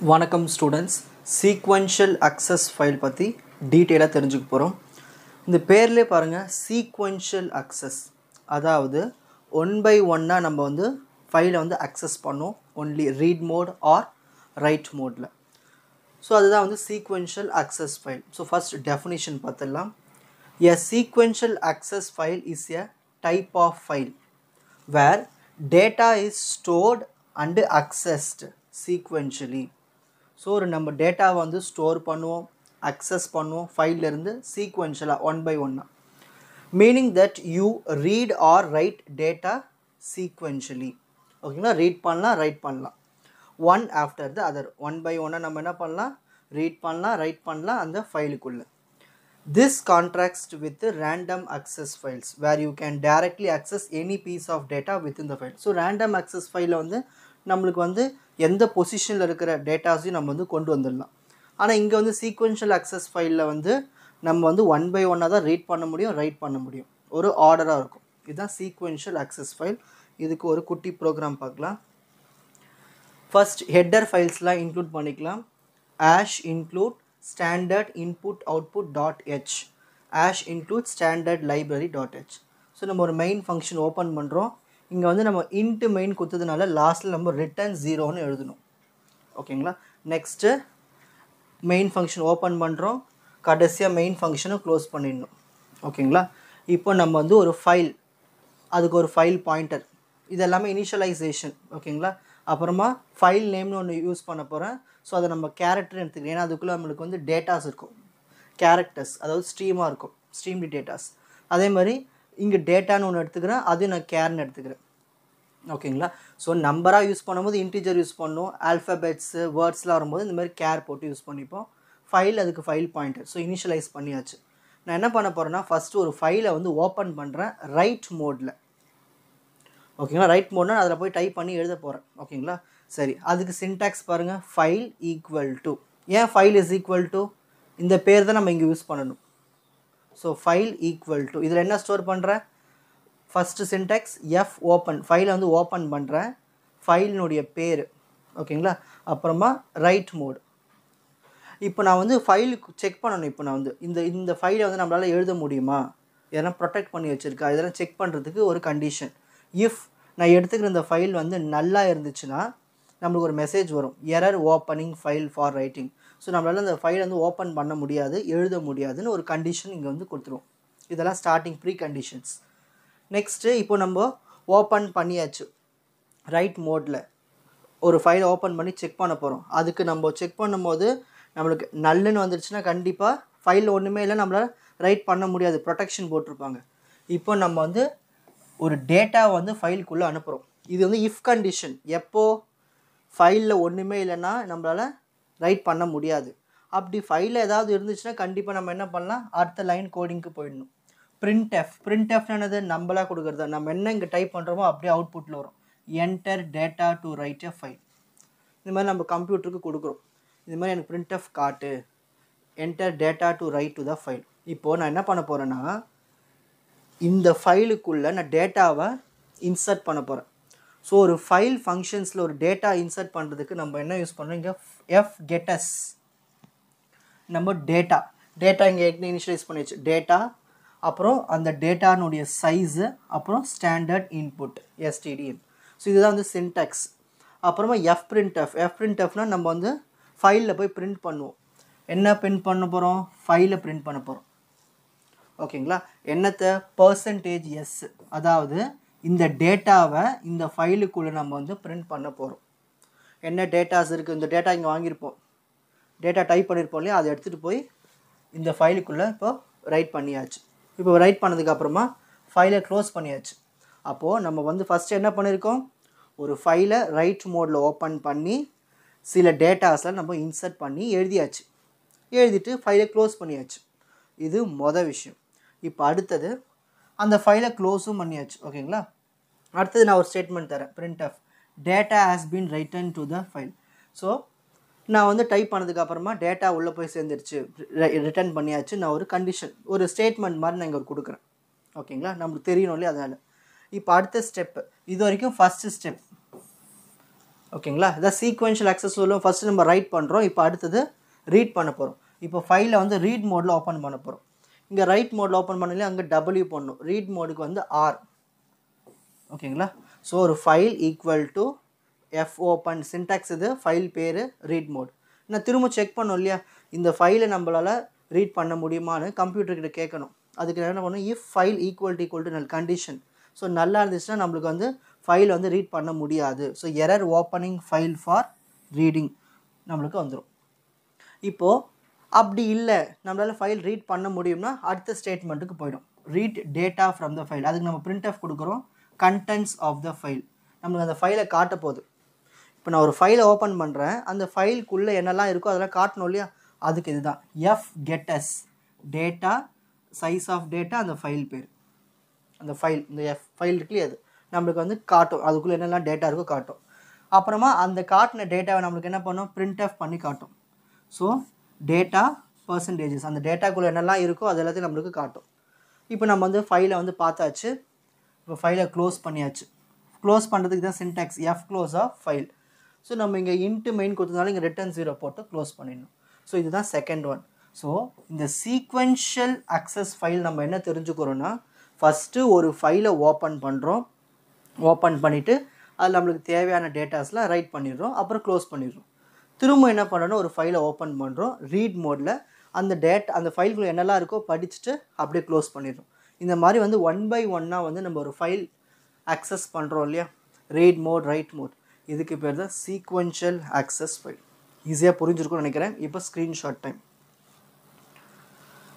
வணக்கம் students, sequential access file பற்றி டீட்டெயிலாக தெரிஞ்சுக்க போகிறோம். இந்த பேர்லேயே பாருங்கள், சீக்வென்ஷியல் அக்சஸ், அதாவது ஒன் பை ஒன்னாக நம்ம வந்து ஃபைலை வந்து அக்சஸ் பண்ணோம், only read mode or write மோடில். ஸோ அதுதான் வந்து sequential access file. So first definition பார்த்துடலாம். A sequential access file is a type of file where data is stored and accessed sequentially. So ஒரு நம்ம டேட்டாவை வந்து ஸ்டோர் பண்ணுவோம், அக்சஸ் பண்ணுவோம் ஃபைல்லேருந்து சீக்வென்ஷியலாக ஒன் பை ஒன்னாக. Meaning that you read or write data sequentially. ஓகேங்களா, ரீட் பண்ணலாம், ரைட் பண்ணலாம், one after the other. One by ஒன்னாக நம்ம என்ன பண்ணலாம், ரீட் பண்ணலாம், ரைட் பண்ணலாம் அந்த ஃபைலுக்குள்ளே. This contrasts with random access files where you can directly access any piece of data within the file. So random access file வந்து நம்மளுக்கு வந்து எந்த பொசிஷனில் இருக்கிற டேட்டாஸையும் நம்ம வந்து கொண்டு வந்துடலாம். ஆனால் இங்கே வந்து சீக்வென்ஷியல் அக்சஸ் ஃபைலில் வந்து நம்ம வந்து ஒன் பை ஒன்னாக தான் ரீட் பண்ண முடியும், ரைட் பண்ண முடியும், ஒரு ஆர்டராக இருக்கும். இதுதான் சீக்வென்ஷியல் அக்சஸ் ஃபைல். இதுக்கு ஒரு குட்டி ப்ரோக்ராம் பார்க்கலாம். ஃபர்ஸ்ட் ஹெட்டர் ஃபைல்ஸ்லாம் இன்க்ளூட் பண்ணிக்கலாம். Ash include standard input output .h, ash include standard library .h. So நம்ம ஒரு மெயின் ஃபங்க்ஷன் ஓப்பன் பண்ணுறோம். இங்கே வந்து நம்ம இன்ட்டு மெயின் கொடுத்ததுனால லாஸ்ட்டில் நம்ம ரிட்டர்ன் 0ன்னு எழுதணும். ஓகேங்களா, நெக்ஸ்ட்டு மெயின் ஃபங்க்ஷன் ஓப்பன் பண்ணுறோம், கடைசியாக மெயின் ஃபங்க்ஷனை க்ளோஸ் பண்ணிடணும். ஓகேங்களா, இப்போ நம்ம வந்து ஒரு ஃபைல், அதுக்கு ஒரு ஃபைல் பாயிண்டர், இது எல்லாமே இனிஷியலைசேஷன். ஓகேங்களா, அப்புறமா ஃபைல் நேம்னு ஒன்று யூஸ் பண்ண போகிறேன். ஸோ அதை நம்ம கேரக்டர் எடுத்துக்கிறேன், ஏன்னா அதுக்குள்ளே நம்மளுக்கு வந்து டேட்டாஸ் இருக்கும், கேரக்டர்ஸ், அதாவது ஸ்ட்ரீமாக இருக்கும், ஸ்ட்ரீம்டு டேட்டாஸ். அதே மாதிரி இங்கே டேட்டான்னு ஒன்று எடுத்துக்கிறேன், அது நான் கேர்னு எடுத்துக்கிறேன். ஓகேங்களா, ஸோ நம்பராக யூஸ் பண்ணும்போது இன்டிஜர் யூஸ் பண்ணணும், ஆல்ஃபபெட்ஸு வேர்ட்ஸ்லாம் வரும்போது இந்த மாதிரி கேர் போட்டு யூஸ் பண்ணிப்போம். ஃபைல், அதுக்கு ஃபைல் பாயிண்டர். ஸோ இனிஷியலைஸ் பண்ணியாச்சு. நான் என்ன பண்ண போகிறேன்னா, ஃபஸ்ட்டு ஒரு ஃபைலை வந்து ஓப்பன் பண்ணுறேன் ரைட் மோடில். ஓகேங்களா, ரைட் மோட்னா அதில் போய் டைப் பண்ணி எழுத போகிறேன். ஓகேங்களா, சரி, அதுக்கு சின்டாக்ஸ் பாருங்கள், ஃபைல் ஈக்குவல் டு. ஏன் ஃபைல் இஸ் ஈக்குவல் டு, இந்த பேர் தான் நம்ம இங்கே யூஸ் பண்ணணும். ஸோ ஃபைல் ஈக்குவல் டு, இதில் என்ன ஸ்டோர் பண்ணுறேன், ஃபஸ்ட்டு சின்டாக்ஸ் எஃப் ஓப்பன், ஃபைலை வந்து ஓப்பன் பண்ணுறேன், ஃபைலினுடைய பேர். ஓகேங்களா, அப்புறமா ரைட் மோட். இப்போ நான் வந்து ஃபைலுக்கு செக் பண்ணணும். இப்போ நான் வந்து இந்த ஃபைலை வந்து நம்மளால் எழுத முடியுமா, எதனா ப்ரொடெக்ட் பண்ணி வச்சுருக்கா, இதெல்லாம் செக் பண்ணுறதுக்கு ஒரு கண்டிஷன். இஃப் நான் எடுத்துக்கிற இந்த ஃபைல் வந்து நல்லா இருந்துச்சுன்னா நம்மளுக்கு ஒரு மெசேஜ் வரும், error opening file for writing. So நம்மளால் அந்த ஃபைல் வந்து ஓப்பன் பண்ண முடியாது, எழுத முடியாதுன்னு ஒரு கண்டிஷன் இங்கே வந்து கொடுத்துருவோம். இதெல்லாம் ஸ்டார்டிங் ப்ரீ கண்டிஷன்ஸ். நெக்ஸ்ட்டு இப்போ நம்ம ஓப்பன் பண்ணியாச்சு ரைட் மோடில், ஒரு ஃபைலை ஓப்பன் பண்ணி செக் பண்ண போகிறோம். அதுக்கு நம்ம செக் பண்ணும்போது நம்மளுக்கு நல்லுன்னு வந்துருச்சுன்னா கண்டிப்பாக ஃபைலில் ஒன்றுமே இல்லை, நம்மளால் ரைட் பண்ண முடியாது, ப்ரொடெக்ஷன் போட்டிருப்பாங்க. இப்போ நம்ம வந்து ஒரு டேட்டா வந்து ஃபைலுக்குள்ளே அனுப்புகிறோம். இது வந்து இஃப் கண்டிஷன். எப்போது ஃபைலில் ஒன்றுமே இல்லைன்னா நம்மளால் ரைட் பண்ண முடியாது. அப்படி ஃபைலில் ஏதாவது இருந்துச்சுன்னா கண்டிப்பாக நம்ம என்ன பண்ணலாம், அடுத்த லைன் கோடிங்க்கு போயிடணும். பிரிண்ட் எஃப்னு என்னது, நம்மளாக கொடுக்குறது. நம்ம என்ன இங்கே டைப் பண்ணுறோமோ அப்படியே அவுட்புட்டில் வரும். Enter data to right a file. இந்த மாதிரி நம்ம கம்ப்யூட்டருக்கு கொடுக்குறோம், இது மாதிரி எனக்கு பிரிண்ட் எஃப் காட்டு, enter data to right to the file. இப்போது நான் என்ன பண்ண போகிறேன்னா, இந்த ஃபைலுக்குள்ளே நான் டேட்டாவை இன்சர்ட் பண்ண போகிறேன். ஸோ ஒரு ஃபைல் ஃபங்க்ஷன்ஸில் ஒரு டேட்டா இன்சர்ட் பண்ணுறதுக்கு நம்ம என்ன யூஸ் பண்ணுறோம், இங்கே எஃப் கெட்டஸ். நம்ம டேட்டா இங்கே இனிஷியலைஸ் பண்ணிடுச்சு, டேட்டா, அப்புறம் அந்த டேட்டானுடைய சைஸு, அப்புறம் ஸ்டாண்டர்ட் இன்புட் எஸ்டிடிஎன். ஸோ இதுதான் வந்து சின்டாக்ஸ். அப்புறமா எஃப் பிரிண்ட்எஃப்னால் நம்ம வந்து ஃபைலில் போய் பிரிண்ட் பண்ணுவோம். என்ன பிரிண்ட் பண்ண போகிறோம், ஃபைலை பிரிண்ட் பண்ண போகிறோம். ஓகேங்களா, என்னத்தை, பர்சன்டேஜ் எஸ், அதாவது இந்த டேட்டாவை இந்த ஃபைலுக்குள்ளே நம்ம வந்து பிரிண்ட் பண்ண போகிறோம். என்ன டேட்டாஸ் இருக்குது, இந்த டேட்டா இங்கே வாங்கியிருப்போம், டேட்டா டைப் பண்ணியிருப்போம் இல்லையா, அதை எடுத்துகிட்டு போய் இந்த ஃபைலுக்குள்ளே இப்போ ரைட் பண்ணியாச்சு. இப்போ ரைட் பண்ணதுக்கப்புறமா ஃபைலை க்ளோஸ் பண்ணியாச்சு. அப்போது நம்ம வந்து ஃபஸ்ட்டு என்ன பண்ணியிருக்கோம், ஒரு ஃபைலை ரைட் மோடில் ஓப்பன் பண்ணி சில டேட்டாஸில் நம்ம இன்சர்ட் பண்ணி எழுதியாச்சு. எழுதிட்டு ஃபைலை க்ளோஸ் பண்ணியாச்சு. இது மொதல் விஷயம். இப்போ அடுத்தது அந்த ஃபைலை க்ளோஸும் பண்ணியாச்சு. ஓகேங்களா, அடுத்தது நான் ஒரு ஸ்டேட்மெண்ட் தரேன், print F data has been return to the file. So நான் வந்து டைப் பண்ணதுக்கப்புறமா டேட்டா உள்ளே போய் சேர்ந்துருச்சு, ரிட்டர்ன் பண்ணியாச்சு. நான் ஒரு கண்டிஷன், ஒரு ஸ்டேட்மெண்ட் மாதிரி நான் இங்கே ஒரு கொடுக்குறேன். ஓகேங்களா, நம்மளுக்கு தெரியணும் இல்லையா, அதனால். இப்போ அடுத்த ஸ்டெப்பு, இது வரைக்கும் ஃபஸ்ட்டு ஸ்டெப் ஓகேங்களா? இதான் சீக்வென்ஷியல் ஆக்சஸ் சொல்லுவோம். ஃபஸ்ட்டு நம்ம ரைட் பண்ணுறோம், இப்போ அடுத்தது ரீட் பண்ண போகிறோம். இப்போ ஃபைலை வந்து ரீட் மோடில் ஓப்பன் பண்ண போகிறோம். இங்கே ரைட் மோடில் ஓப்பன் பண்ணல, அங்கே W பண்ணணும். ரீட் மோடுக்கு வந்து R. ஓகேங்களா? ஸோ ஒரு file equal to F open syntax, இது ஃபைல் பேர் ரீட் மோட். நான் திரும்ப செக் பண்ணோம் இல்லையா, இந்த ஃபைலை நம்மளால் ரீட் பண்ண முடியுமான்னு கம்ப்யூட்டர்கிட்ட கேட்கணும். அதுக்கு என்ன பண்ணணும், இஃப் ஃபைல் ஈக்குவல் டு நல் கண்டிஷன். ஸோ நல்லா இருந்துச்சுன்னா நம்மளுக்கு வந்து ஃபைல் வந்து ரீட் பண்ண முடியாது. So error opening file for reading நம்மளுக்கு வந்துடும். இப்போது அப்படி இல்லை, நம்மளால் ஃபைல் ரீட் பண்ண முடியும்னா அடுத்த ஸ்டேட்மெண்ட்டுக்கு போயிடும். Read data from the file. அதுக்கு நம்ம printf கொடுக்குறோம். கண்டென்ட்ஸ் ஆஃப் த ஃபைல், நம்மளுக்கு அந்த ஃபைலை காட்ட போகுது. இப்போ நான் ஒரு ஃபைலை ஓப்பன் பண்ணுறேன், அந்த ஃபைலுக்குள்ளே என்னெல்லாம் இருக்கோ அதெல்லாம் காட்டணும் இல்லையா, அதுக்கு இதுதான் fgets data size of data, அந்த ஃபைல் பேர், அந்த ஃபைல், இந்த எஃப் ஃபைல் இருக்குல்லையே அது நம்மளுக்கு வந்து காட்டும், அதுக்குள்ளே என்னெல்லாம் டேட்டா இருக்கோ காட்டும். அப்புறமா அந்த காட்டின டேட்டாவை நம்மளுக்கு என்ன பண்ணோம், printf பண்ணி காட்டும். ஸோ டேட்டா பர்சன்டேஜஸ், அந்த டேட்டாக்குள்ளே என்னெல்லாம் இருக்கோ அது எல்லாத்தையும் நம்மளுக்கு காட்டும். இப்போ நம்ம வந்து ஃபைலை வந்து பார்த்தாச்சு. இப்போ ஃபைலை க்ளோஸ் பண்ணியாச்சு. க்ளோஸ் பண்ணுறதுக்கு தான் syntax fclose of file. So நம்ம இங்கே இன்ட்டு மெயின் கொடுத்ததுனால இங்கே ரிட்டர்ன் 0 போட்டு க்ளோஸ் பண்ணிடணும். ஸோ இதுதான் செகண்ட் ஒன். ஸோ இந்த சீக்வென்ஷியல் அக்சஸ் ஃபைல் நம்ம என்ன தெரிஞ்சுக்கிறோன்னா, ஃபஸ்ட்டு ஒரு ஃபைலை ஓப்பன் பண்ணுறோம், ஓப்பன் பண்ணிவிட்டு அதில் நம்மளுக்கு தேவையான டேட்டாஸ்லாம் ரைட் பண்ணிடுறோம், அப்புறம் க்ளோஸ் பண்ணிடுறோம். திரும்ப என்ன பண்ணணும், ஒரு ஃபைலை ஓப்பன் பண்ணுறோம் ரீட் மோடில், அந்த ஃபைலுக்குள்ளே என்னெல்லாம் இருக்கோ படிச்சுட்டு அப்படியே க்ளோஸ் பண்ணிடுறோம். இந்த மாதிரி வந்து 1 by 1 வந்து நம்ம ஒரு ஃபைல் அக்சஸ் பண்ணுறோம் இல்லையா, ரீட் மோட் ரைட் மோட், இதுக்கு பேர் தான் சீக்வென்ஷியல் அக்சஸ் ஃபைல். ஈஸியாக புரிஞ்சிருக்கும்னு நினைக்கிறேன். இப்போ screenshot time.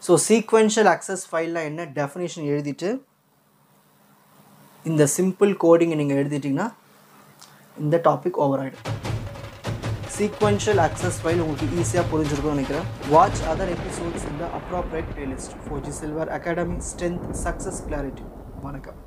So sequential access ஃபைலில் என்ன டெஃபினேஷன் எழுதிட்டு இந்த சிம்பிள் கோடிங்கை நீங்கள் எழுதிட்டிங்கன்னா இந்த டாபிக் ஓவர் ஆகிடும். சீக்வென்ஷியல் அக்சஸ் ஃபைல் உங்களுக்கு ஈஸியாக புரிஞ்சிருக்கும்னு நினைக்கிறேன். வாட்ச் அதர் எபிசோட்ஸ் இன் த appropriate playlist. 4G Silver Academy, Strength, Success, Clarity. வணக்கம்.